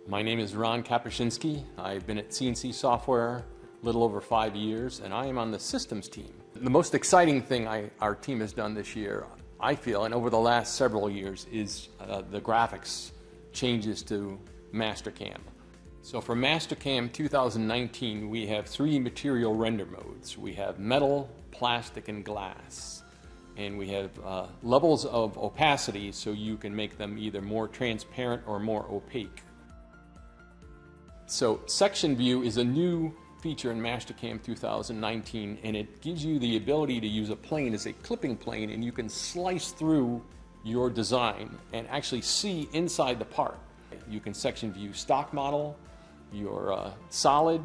My name is Ron Kapuscinski. I've been at CNC Software a little over 5 years, and I am on the systems team. The most exciting thing our team has done this year, I feel, and over the last several years, is the graphics changes to Mastercam. So for Mastercam 2019, we have 3 material render modes. We have metal, plastic, and glass. And we have levels of opacity, so you can make them either more transparent or more opaque. So section view is a new feature in Mastercam 2019, and it gives you the ability to use a plane as a clipping plane, and you can slice through your design and actually see inside the part. You can section view stock model, your solid,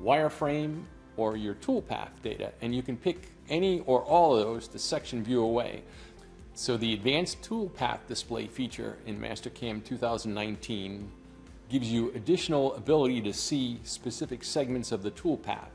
wireframe, or your toolpath data, and you can pick any or all of those to section view away. So the advanced toolpath display feature in Mastercam 2019 gives you additional ability to see specific segments of the toolpath.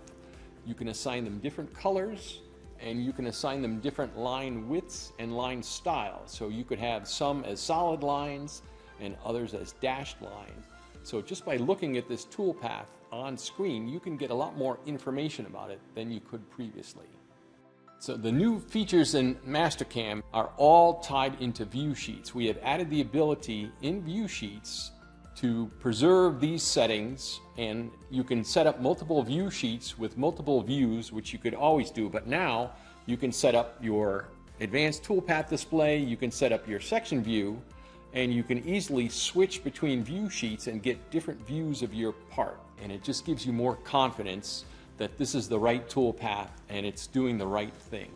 You can assign them different colors, and you can assign them different line widths and line styles. So you could have some as solid lines and others as dashed lines. So just by looking at this toolpath on screen, you can get a lot more information about it than you could previously. So the new features in Mastercam are all tied into view sheets. We have added the ability in view sheets to preserve these settings, and you can set up multiple view sheets with multiple views, which you could always do, but now you can set up your advanced toolpath display, you can set up your section view, and you can easily switch between view sheets and get different views of your part. And it just gives you more confidence that this is the right toolpath and it's doing the right thing.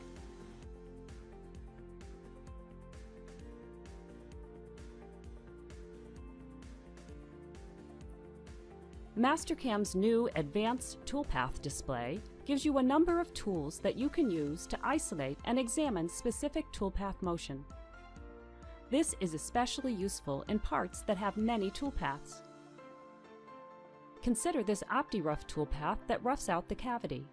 Mastercam's new Advanced Toolpath Display gives you a number of tools that you can use to isolate and examine specific toolpath motion. This is especially useful in parts that have many toolpaths. Consider this OptiRough toolpath that roughs out the cavity.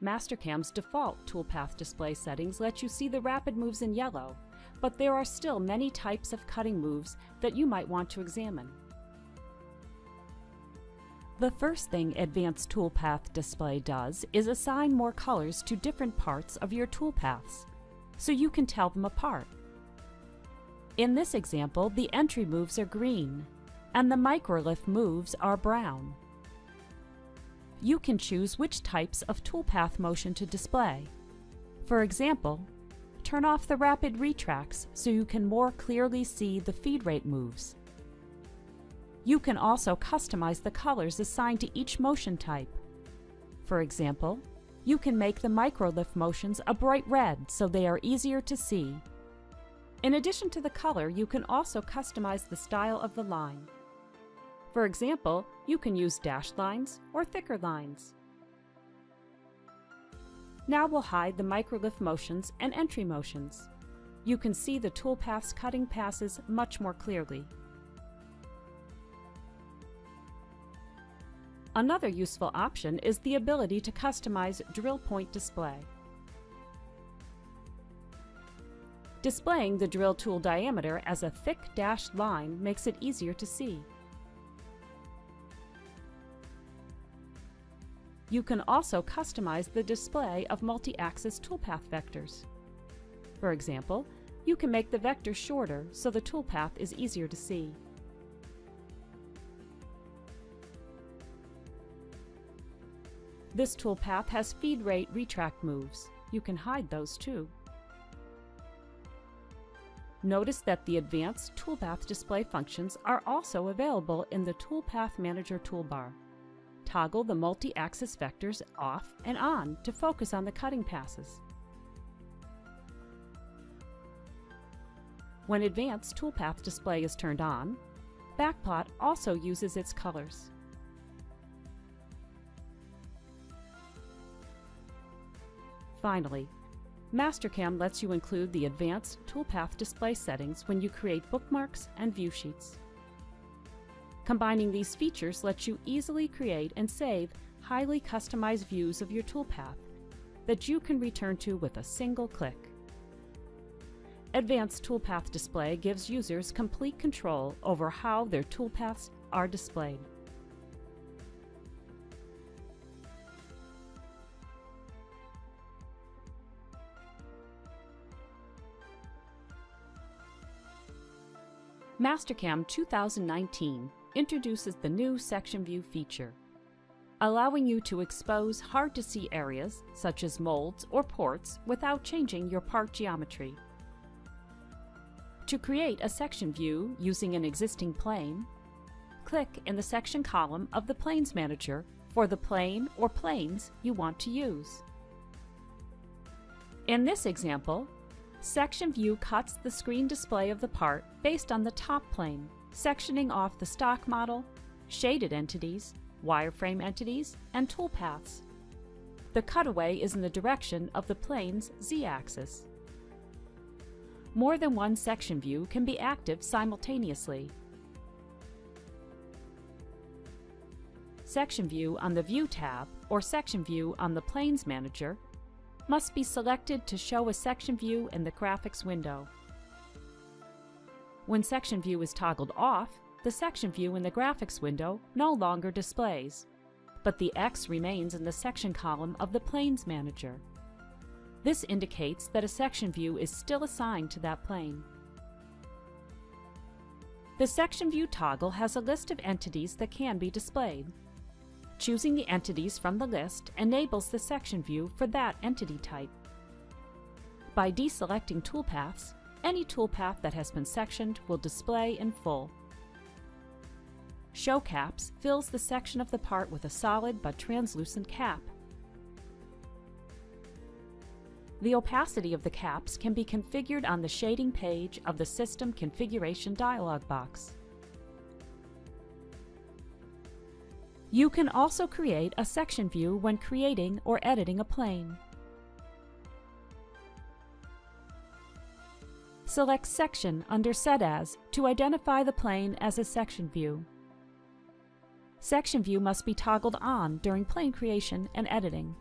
Mastercam's default toolpath display settings let you see the rapid moves in yellow, but there are still many types of cutting moves that you might want to examine. The first thing Advanced Toolpath Display does is assign more colors to different parts of your toolpaths, so you can tell them apart. In this example, the entry moves are green, and the microlift moves are brown. You can choose which types of toolpath motion to display. For example, turn off the rapid retracts so you can more clearly see the feed rate moves. You can also customize the colors assigned to each motion type. For example, you can make the microlift motions a bright red so they are easier to see. In addition to the color, you can also customize the style of the line. For example, you can use dashed lines or thicker lines. Now we'll hide the microlift motions and entry motions. You can see the toolpath's cutting passes much more clearly. Another useful option is the ability to customize drill point display. Displaying the drill tool diameter as a thick dashed line makes it easier to see. You can also customize the display of multi-axis toolpath vectors. For example, you can make the vector shorter so the toolpath is easier to see. This toolpath has feed rate retract moves. You can hide those too. Notice that the advanced toolpath display functions are also available in the Toolpath Manager toolbar. Toggle the multi-axis vectors off and on to focus on the cutting passes. When Advanced Toolpath Display is turned on, Backplot also uses its colors. Finally, Mastercam lets you include the Advanced Toolpath Display settings when you create bookmarks and view sheets. Combining these features lets you easily create and save highly customized views of your toolpath that you can return to with a single click. Advanced Toolpath Display gives users complete control over how their toolpaths are displayed. Mastercam 2019 introduces the new Section View feature, allowing you to expose hard-to-see areas such as molds or ports without changing your part geometry. To create a section view using an existing plane, click in the Section column of the Planes Manager for the plane or planes you want to use. In this example, Section View cuts the screen display of the part based on the top plane, sectioning off the stock model, shaded entities, wireframe entities, and toolpaths. The cutaway is in the direction of the plane's z-axis. More than one section view can be active simultaneously. Section View on the View tab or Section View on the Planes Manager must be selected to show a section view in the graphics window. When Section View is toggled off, the section view in the graphics window no longer displays, but the X remains in the section column of the Planes Manager. This indicates that a section view is still assigned to that plane. The Section View toggle has a list of entities that can be displayed. Choosing the entities from the list enables the section view for that entity type. By deselecting toolpaths, any toolpath that has been sectioned will display in full. Show Caps fills the section of the part with a solid but translucent cap. The opacity of the caps can be configured on the shading page of the System Configuration dialog box. You can also create a section view when creating or editing a plane. Select Section under Set As to identify the plane as a section view. Section View must be toggled on during plane creation and editing.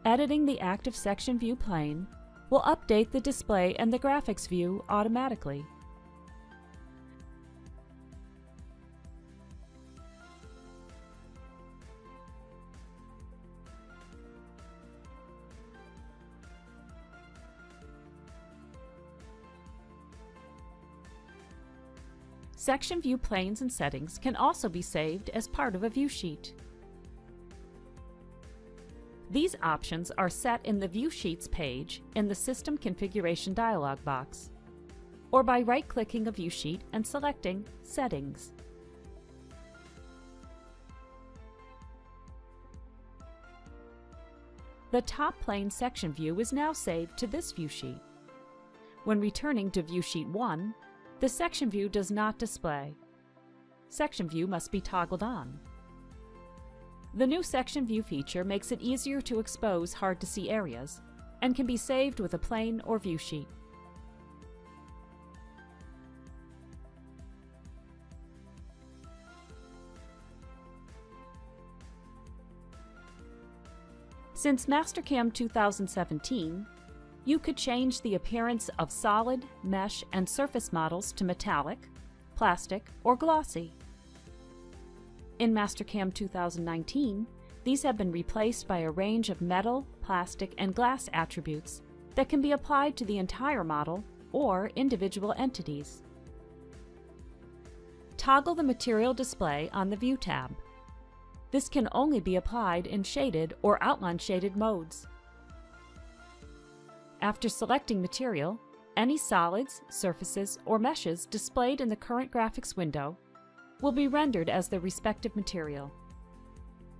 Editing the active Section View plane will update the display and the graphics view automatically. Section View planes and settings can also be saved as part of a view sheet. These options are set in the View Sheets page in the System Configuration dialog box, or by right-clicking a view sheet and selecting Settings. The top plane section view is now saved to this view sheet. When returning to View Sheet 1, the section view does not display. Section View must be toggled on. The new Section View feature makes it easier to expose hard-to-see areas and can be saved with a plane or view sheet. Since Mastercam 2017, you could change the appearance of solid, mesh, and surface models to metallic, plastic, or glossy. In Mastercam 2019, these have been replaced by a range of metal, plastic, and glass attributes that can be applied to the entire model or individual entities. Toggle the material display on the View tab. This can only be applied in shaded or outline shaded modes. After selecting material, any solids, surfaces, or meshes displayed in the current graphics window will be rendered as the respective material.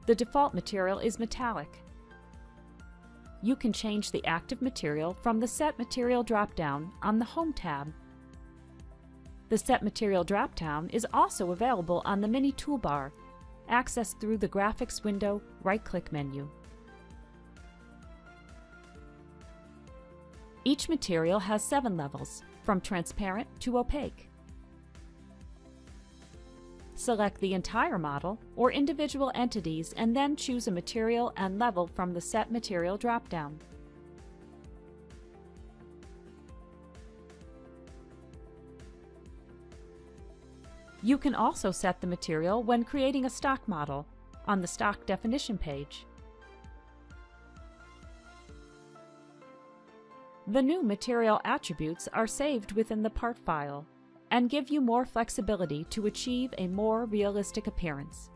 The default material is metallic. You can change the active material from the Set Material drop-down on the Home tab. The Set Material drop-down is also available on the Mini toolbar, accessed through the Graphics window right-click menu. Each material has 7 levels, from transparent to opaque. Select the entire model or individual entities and then choose a material and level from the Set Material drop-down. You can also set the material when creating a stock model on the stock definition page. The new material attributes are saved within the part file and give you more flexibility to achieve a more realistic appearance.